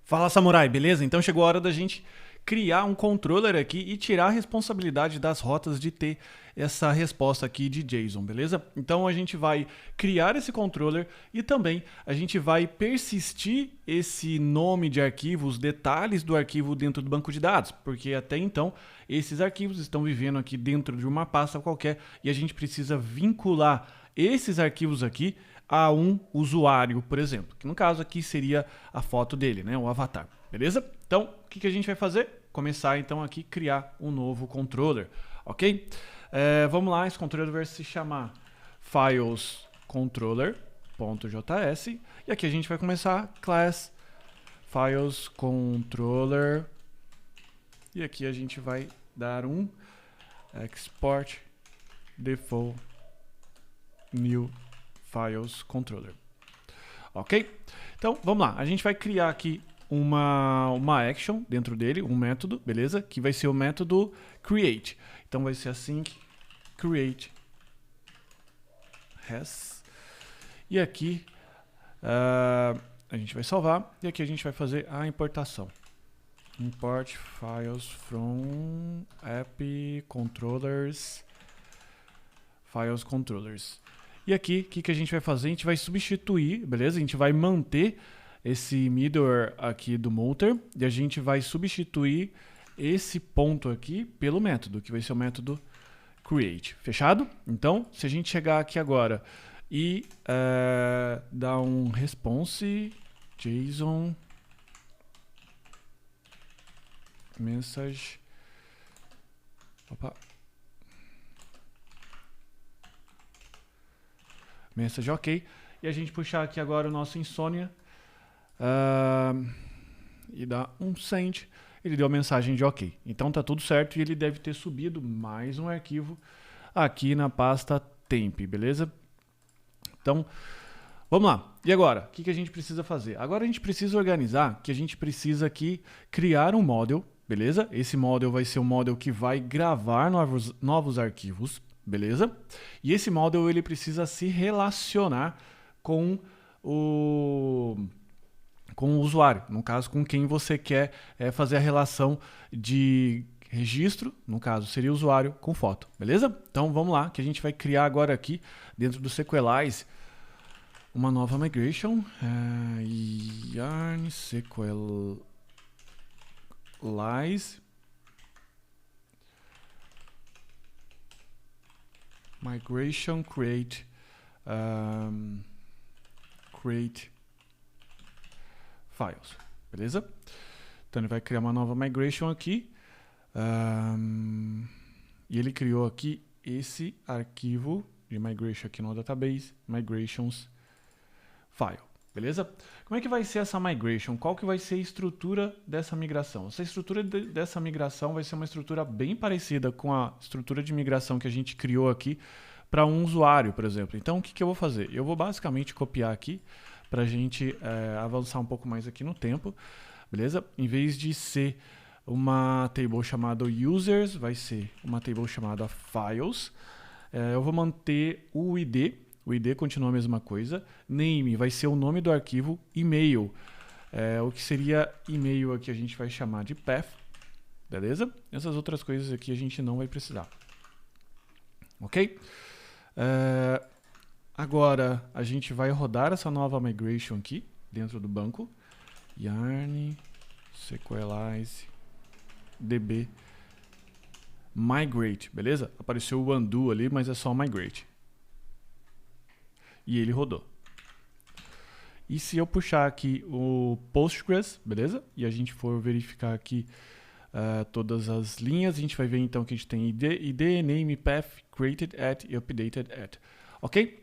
Fala, Samurai, beleza? Então chegou a hora da gente criar um controller aqui e tirar a responsabilidade das rotas de ter essa resposta aqui de JSON, beleza? Então a gente vai criar esse controller e também a gente vai persistir esse nome de arquivo, os detalhes do arquivo dentro do banco de dados, porque até então esses arquivos estão vivendo aqui dentro de uma pasta qualquer e a gente precisa vincular esses arquivos aqui a um usuário, por exemplo, que no caso aqui seria a foto dele, né, o avatar, beleza? Então, o que a gente vai fazer? Começar então aqui criar um novo controller, ok? Vamos lá, esse controller vai se chamar files controller.js e aqui a gente vai começar class files controller e aqui a gente vai dar um export default new files controller. Ok? Então, vamos lá. A gente vai criar aqui uma action dentro dele, um método, beleza? Que vai ser o método create. Então, vai ser assim, create has. E aqui, a gente vai salvar. E aqui a gente vai fazer a importação. Import files from app controllers files controllers. E aqui, o que a gente vai fazer? A gente vai substituir, beleza? A gente vai manter esse middleware aqui do Motor e a gente vai substituir esse ponto aqui pelo método, que vai ser o método create. Fechado? Então, se a gente chegar aqui agora e dar um response JSON message message ok, e a gente puxar aqui agora o nosso Insomnia e dar um send, ele deu a mensagem de ok. Então tá tudo certo e ele deve ter subido mais um arquivo aqui na pasta temp, beleza? Então, vamos lá. E agora, o que a gente precisa fazer? Agora a gente precisa organizar, que a gente precisa aqui criar um model, beleza? Esse model vai ser um model que vai gravar novos arquivos, beleza? E esse model ele precisa se relacionar com o usuário, no caso com quem você quer fazer a relação de registro, no caso seria o usuário com foto, beleza? Então vamos lá, que a gente vai criar agora aqui dentro do Sequelize uma nova migration, yarn Sequelize migration create files, beleza? Então ele vai criar uma nova migration aqui e ele criou aqui esse arquivo de migration aqui no database, migrations file, beleza? Como é que vai ser essa migration? Qual que vai ser a estrutura dessa migração? Essa estrutura dessa migração vai ser uma estrutura bem parecida com a estrutura de migração que a gente criou aqui para um usuário, por exemplo. Então, o que eu vou fazer? Eu vou basicamente copiar aqui para a gente avançar um pouco mais aqui no tempo, beleza? Em vez de ser uma table chamada users, vai ser uma table chamada files. Eu vou manter o ID. O ID continua a mesma coisa. Name vai ser o nome do arquivo. E-mail. O que seria e-mail aqui a gente vai chamar de path. Beleza? Essas outras coisas aqui a gente não vai precisar. Ok? Agora a gente vai rodar essa nova migration aqui dentro do banco. Yarn Sequelize db migrate. Beleza? Apareceu o undo ali, mas é só migrate. E ele rodou. E se eu puxar aqui o Postgres, beleza? E a gente for verificar aqui todas as linhas, a gente vai ver então que a gente tem ID, name, path, created at e updated at. Ok?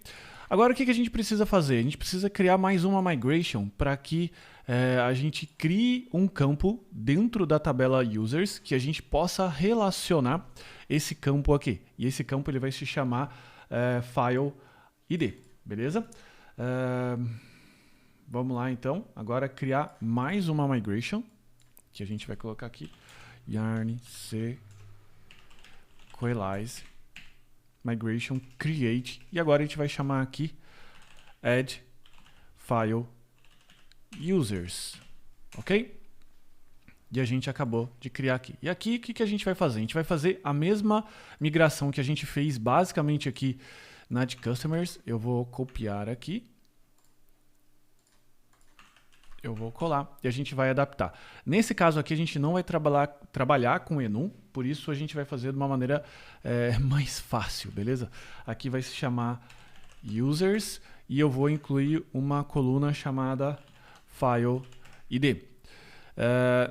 Agora o que a gente precisa fazer? A gente precisa criar mais uma migration para que a gente crie um campo dentro da tabela users que a gente possa relacionar esse campo aqui. E esse campo ele vai se chamar file ID. Beleza? Vamos lá então, agora criar mais uma migration, que a gente vai colocar aqui, yarn Sequelize migration create, e agora a gente vai chamar aqui add file users. ok? E a gente acabou de criar aqui. E aqui, o que a gente vai fazer? A gente vai fazer a mesma migração que a gente fez basicamente aqui na de Customers. Eu vou copiar aqui. Eu vou colar e a gente vai adaptar. Nesse caso aqui, a gente não vai trabalhar com enum, por isso a gente vai fazer de uma maneira mais fácil, beleza? Aqui vai se chamar Users e eu vou incluir uma coluna chamada File ID.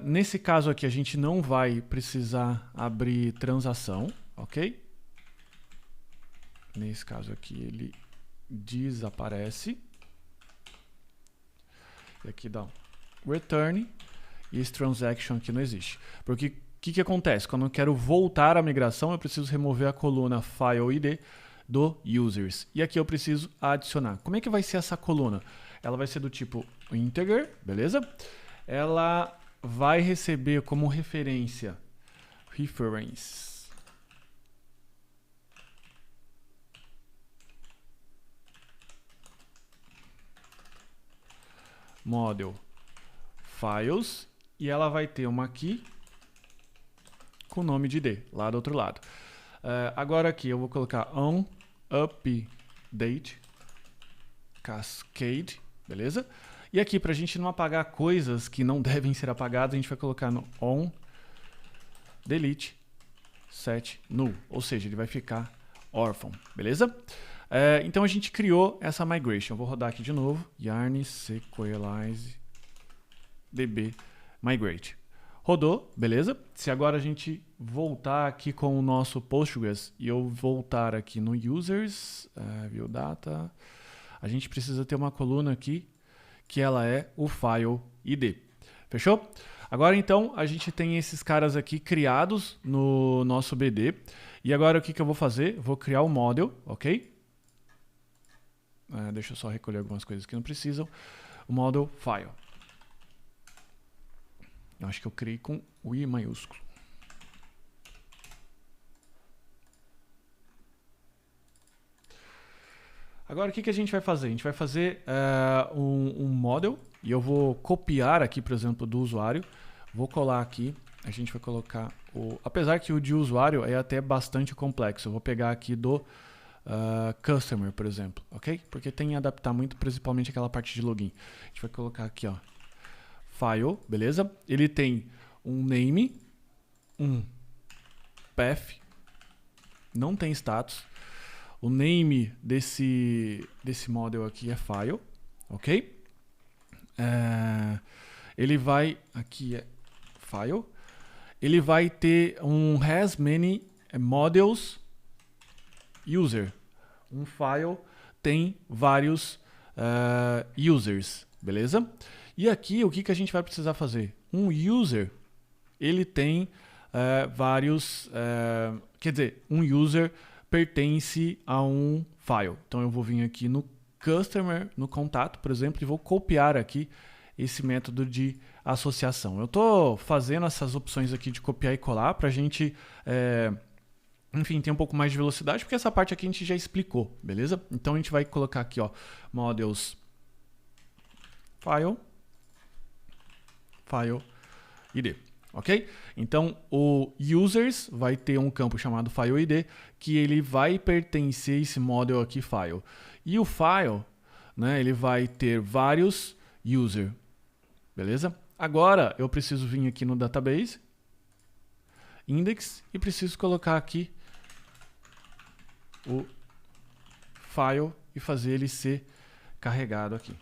Nesse caso aqui, a gente não vai precisar abrir transação, ok? Nesse caso aqui, ele desaparece. E aqui dá um return e esse transaction aqui não existe. Porque o que acontece? Quando eu quero voltar à migração, eu preciso remover a coluna File ID do Users. E aqui eu preciso adicionar. Como é que vai ser essa coluna? Ela vai ser do tipo integer, beleza? Ela vai receber como referência model files e ela vai ter uma aqui com o nome de ID, lá do outro lado. Agora aqui eu vou colocar on update cascade, beleza? E aqui para a gente não apagar coisas que não devem ser apagadas, a gente vai colocar no on delete set null, ou seja, ele vai ficar órfão, beleza? Então a gente criou essa migration. Eu vou rodar aqui de novo. Yarn sequelize db migrate. Rodou, beleza? Se agora a gente voltar aqui com o nosso Postgres e eu voltar aqui no users, view data, a gente precisa ter uma coluna aqui que ela é o file ID. Fechou? Agora então a gente tem esses caras aqui criados no nosso BD. E agora o que eu vou fazer? Vou criar o model, ok? Deixa eu só recolher algumas coisas que não precisam. O model file. Eu acho que eu criei com o I maiúsculo. Agora o que a gente vai fazer? A gente vai fazer um model e eu vou copiar aqui, por exemplo, do usuário. Vou colar aqui. A gente vai colocar o... Apesar que o de usuário é até bastante complexo. Eu vou pegar aqui do customer, por exemplo, ok? Porque tem que adaptar muito, principalmente aquela parte de login. A gente vai colocar aqui, ó, file, beleza? Ele tem um name, um path, não tem status. O name desse model aqui é file, ok? Ele vai, aqui é file, ele vai ter um has many models user. Um file tem vários users, beleza? E aqui o que a gente vai precisar fazer? Um user, ele tem vários, quer dizer, um user pertence a um file. Então eu vou vir aqui no customer, no contato, por exemplo, e vou copiar aqui esse método de associação. Eu estou fazendo essas opções aqui de copiar e colar para a gente, enfim, ter um pouco mais de velocidade, porque essa parte aqui a gente já explicou, beleza? Então a gente vai colocar aqui, ó, models file ID. Ok? Então, o users vai ter um campo chamado file ID, que ele vai pertencer a esse model aqui, file. E o file, né, ele vai ter vários user. Beleza? Agora, eu preciso vir aqui no database, index, e preciso colocar aqui o file e fazer ele ser carregado aqui.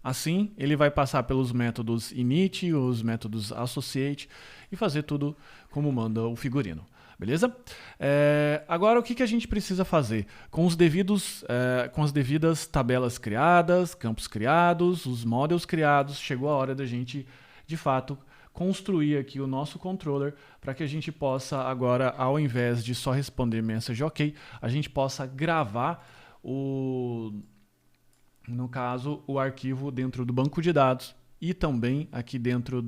Assim, ele vai passar pelos métodos init, os métodos associate e fazer tudo como manda o figurino. Beleza? Agora, o que a gente precisa fazer? Com as devidas tabelas criadas, campos criados, os models criados, chegou a hora da gente, de fato, construir aqui o nosso controller para que a gente possa agora, ao invés de só responder message OK, a gente possa gravar no caso, o arquivo dentro do banco de dados e também aqui dentro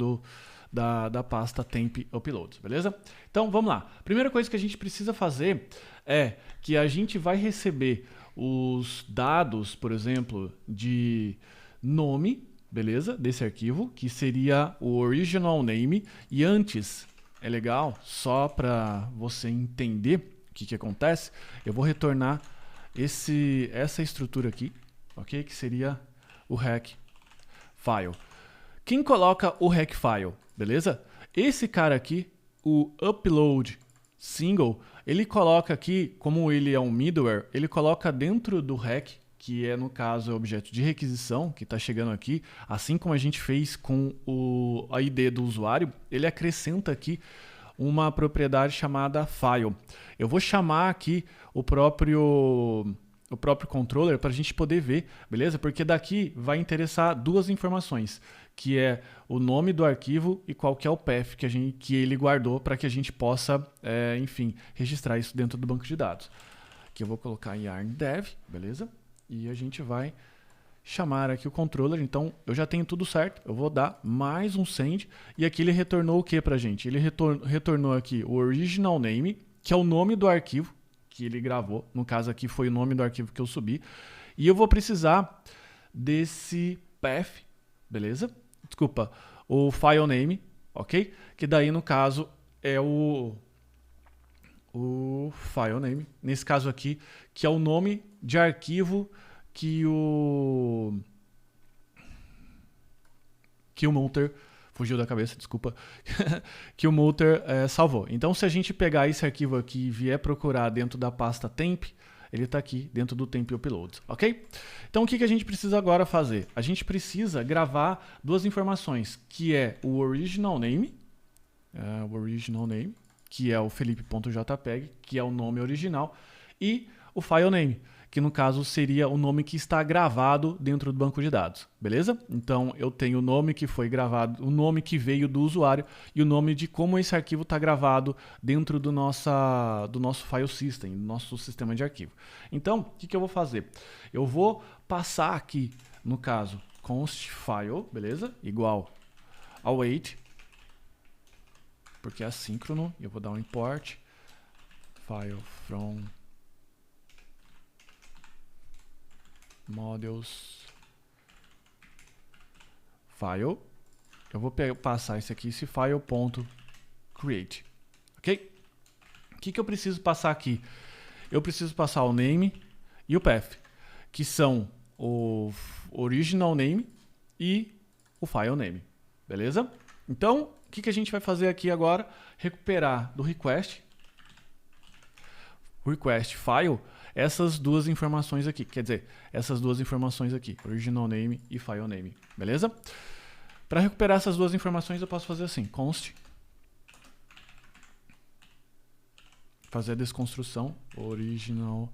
da pasta temp uploads, beleza? Então, vamos lá. Primeira coisa que a gente precisa fazer é que a gente vai receber os dados, por exemplo, de nome, beleza? Desse arquivo, que seria o original name. E antes, é legal, só para você entender o que acontece, eu vou retornar essa estrutura aqui, ok? Que seria o hack file. Quem coloca o hack file, beleza? Esse cara aqui, o upload single, ele coloca aqui, como ele é um middleware, ele coloca dentro do hack, que é no caso o objeto de requisição, que está chegando aqui, assim como a gente fez com a ID do usuário, ele acrescenta aqui uma propriedade chamada file. Eu vou chamar aqui o próprio controller para a gente poder ver, beleza? Porque daqui vai interessar duas informações, que é o nome do arquivo e qual que é o path que ele guardou para que a gente possa, enfim, registrar isso dentro do banco de dados. Aqui eu vou colocar yarn dev, beleza? E a gente vai chamar aqui o controller. Então eu já tenho tudo certo, eu vou dar mais um send e aqui ele retornou o que para a gente? Ele retornou aqui o original name, que é o nome do arquivo que ele gravou, no caso aqui foi o nome do arquivo que eu subi, e eu vou precisar desse path, beleza? Desculpa, o file name, ok? Que daí no caso é o file name, nesse caso aqui, que é o nome de arquivo que o Motor, fugiu da cabeça, desculpa, que o Motor salvou. Então, se a gente pegar esse arquivo aqui e vier procurar dentro da pasta temp, ele está aqui dentro do temp uploads, ok? Então, o que a gente precisa agora fazer? A gente precisa gravar duas informações, que é o original name, que é o felipe.jpg, que é o nome original, e o file name, que no caso seria o nome que está gravado dentro do banco de dados, beleza? Então eu tenho o nome que foi gravado, o nome que veio do usuário e o nome de como esse arquivo está gravado dentro do nosso file system, do nosso sistema de arquivo. Então, o que eu vou fazer? Eu vou passar aqui, no caso, const file, beleza? Igual await, porque é assíncrono, e eu vou dar um import, file from models file. Eu vou passar esse aqui, esse file.create, ok? O que eu preciso passar aqui? Eu preciso passar o name e o path, que são o original name e o file name, beleza? Então, o que a gente vai fazer aqui agora? Recuperar do request file, essas duas informações aqui, quer dizer, essas duas informações aqui, original name e file name, beleza? Para recuperar essas duas informações eu posso fazer assim, const, fazer a desconstrução, original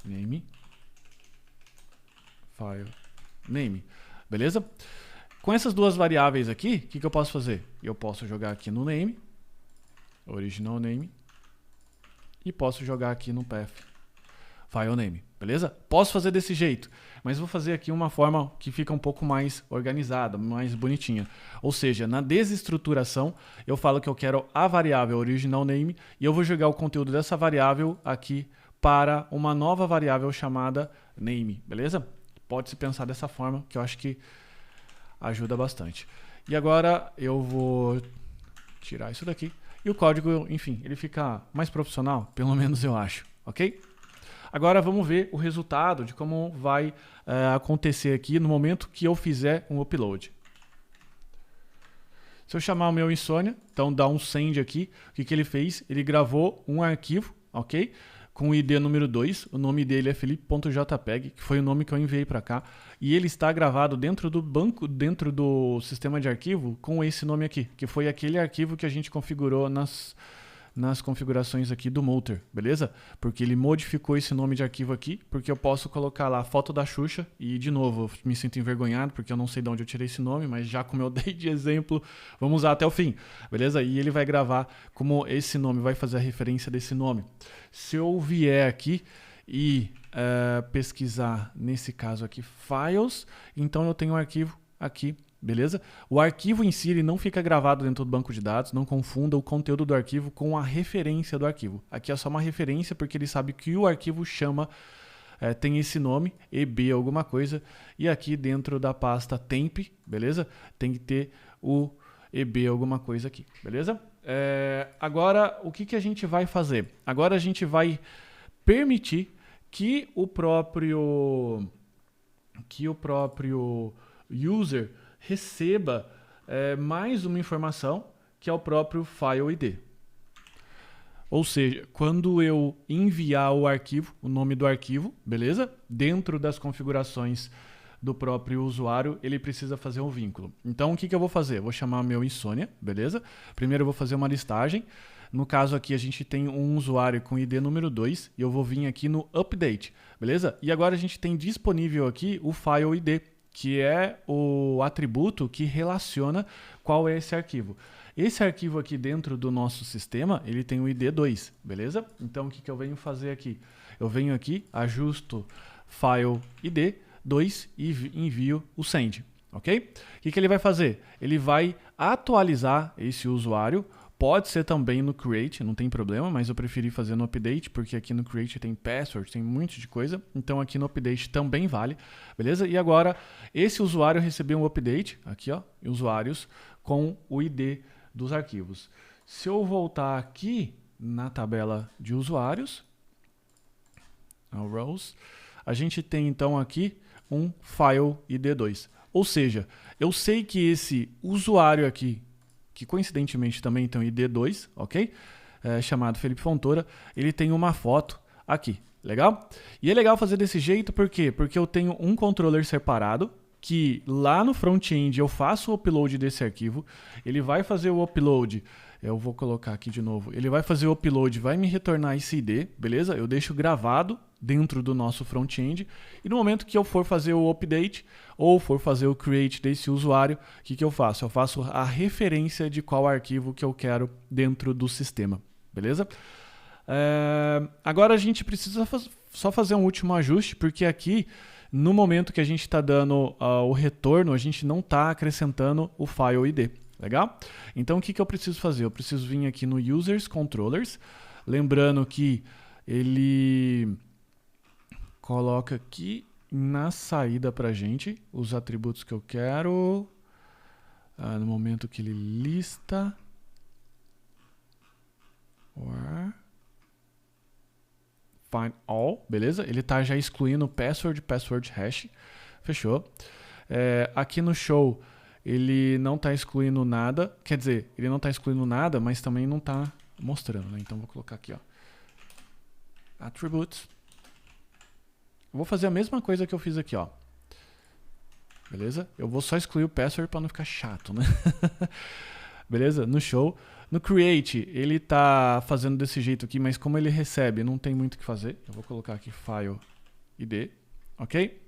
name, file name, beleza? Com essas duas variáveis aqui, o que eu posso fazer? Eu posso jogar aqui no name, original name, e posso jogar aqui no path, file name, beleza? Posso fazer desse jeito, mas vou fazer aqui uma forma que fica um pouco mais organizada, mais bonitinha. Ou seja, na desestruturação, eu falo que eu quero a variável original name e eu vou jogar o conteúdo dessa variável aqui para uma nova variável chamada name, beleza? Pode-se pensar dessa forma, que eu acho que ajuda bastante. E agora eu vou tirar isso daqui. E o código, enfim, ele fica mais profissional, pelo menos eu acho, ok? Agora vamos ver o resultado de como vai acontecer aqui no momento que eu fizer um upload. Se eu chamar o meu Insônia, então dá um send aqui, o que ele fez? Ele gravou um arquivo, ok? Com o ID número 2, o nome dele é felipe.jpg, que foi o nome que eu enviei para cá, e ele está gravado dentro do banco, dentro do sistema de arquivo, com esse nome aqui, que foi aquele arquivo que a gente configurou nas configurações aqui do Motor, beleza? Porque ele modificou esse nome de arquivo aqui, porque eu posso colocar lá a foto da Xuxa, e de novo, eu me sinto envergonhado, porque eu não sei de onde eu tirei esse nome, mas já como eu dei de exemplo, vamos usar até o fim, beleza? E ele vai gravar como esse nome, vai fazer a referência desse nome. Se eu vier aqui e pesquisar, nesse caso aqui, files, então eu tenho um arquivo aqui, beleza? O arquivo em si ele não fica gravado dentro do banco de dados, não confunda o conteúdo do arquivo com a referência do arquivo. Aqui é só uma referência porque ele sabe que o arquivo chama tem esse nome, EB alguma coisa, e aqui dentro da pasta temp, beleza? Tem que ter o EB alguma coisa aqui, beleza? Agora, o que a gente vai fazer? Agora a gente vai permitir que o próprio user receba mais uma informação, que é o próprio file ID. Ou seja, quando eu enviar o arquivo, o nome do arquivo, beleza? Dentro das configurações do próprio usuário, ele precisa fazer um vínculo. Então, o que eu vou fazer? Eu vou chamar meu Insônia, beleza? Primeiro eu vou fazer uma listagem. No caso aqui, a gente tem um usuário com ID número 2 e eu vou vir aqui no Update, beleza? E agora a gente tem disponível aqui o File ID, que é o atributo que relaciona qual é esse arquivo. Esse arquivo aqui dentro do nosso sistema, ele tem o ID 2, beleza? Então, o que eu venho fazer aqui? Eu venho aqui, ajusto File ID 2 e envio o Send, ok? O que ele vai fazer? Ele vai atualizar esse usuário. Pode ser também no Create, não tem problema, mas eu preferi fazer no Update, porque aqui no Create tem Password, tem um monte de coisa. Então aqui no Update também vale, beleza? E agora, esse usuário recebeu um update, aqui ó, usuários, com o ID dos arquivos. Se eu voltar aqui na tabela de usuários, rows, a gente tem então aqui um File ID2. Ou seja, eu sei que esse usuário aqui, que coincidentemente também tem o ID2, ok? Chamado Felipe Fontoura, ele tem uma foto aqui, legal? E é legal fazer desse jeito, por quê? Porque eu tenho um controller separado, que lá no front-end eu faço o upload desse arquivo, ele vai fazer o upload, eu vou colocar aqui de novo, ele vai fazer o upload, vai me retornar esse ID, beleza? Eu deixo gravado dentro do nosso front-end, e no momento que eu for fazer o update, ou for fazer o create desse usuário, o que eu faço? Eu faço a referência de qual arquivo que eu quero dentro do sistema, beleza? Agora a gente precisa só fazer um último ajuste, porque aqui, no momento que a gente está dando o retorno, a gente não está acrescentando o File ID, legal? Então o que eu preciso fazer? Eu preciso vir aqui no Users Controllers, lembrando que ele coloca aqui na saída para a gente os atributos que eu quero, no momento que ele lista, find all, beleza? Ele está já excluindo password hash, fechou. Aqui no show ele não está excluindo nada, quer dizer, ele não está excluindo nada, mas também não está mostrando, né? Então vou colocar aqui, ó, attributes. Vou fazer a mesma coisa que eu fiz aqui, ó. Beleza? Eu vou só excluir o password para não ficar chato, né? Beleza? No show. No create, ele tá fazendo desse jeito aqui, mas como ele recebe, não tem muito o que fazer. Eu vou colocar aqui file id, ok?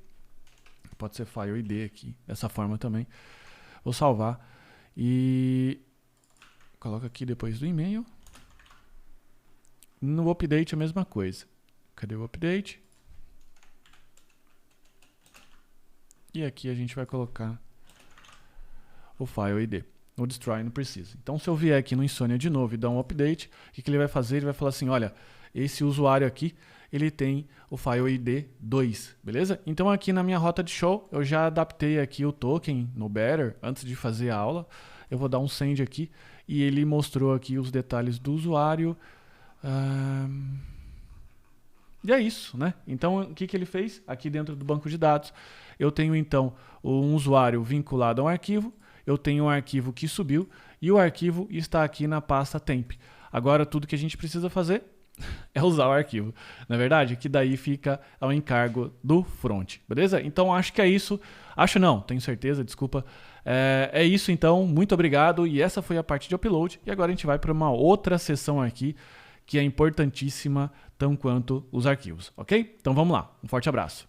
Pode ser file id aqui, dessa forma também. Vou salvar e coloca aqui depois do e-mail. No update a mesma coisa. Cadê o update? E aqui a gente vai colocar o file ID. No destroy não precisa. Então, se eu vier aqui no Insônia de novo e dar um update, o que ele vai fazer? Ele vai falar assim, olha, esse usuário aqui, ele tem o file ID 2, beleza? Então, aqui na minha rota de show, eu já adaptei aqui o token no Better, antes de fazer a aula. Eu vou dar um send aqui e ele mostrou aqui os detalhes do usuário. E é isso, né? Então, o que ele fez? Aqui dentro do banco de dados, eu tenho então um usuário vinculado a um arquivo, eu tenho um arquivo que subiu e o arquivo está aqui na pasta temp. Agora, tudo que a gente precisa fazer é usar o arquivo. Na verdade, que daí fica ao encargo do front, beleza? Então, acho que é isso. Acho não, tenho certeza, desculpa. É isso então, muito obrigado. E essa foi a parte de upload. E agora a gente vai para uma outra seção aqui, que é importantíssima, tão quanto os arquivos, ok? Então vamos lá, um forte abraço.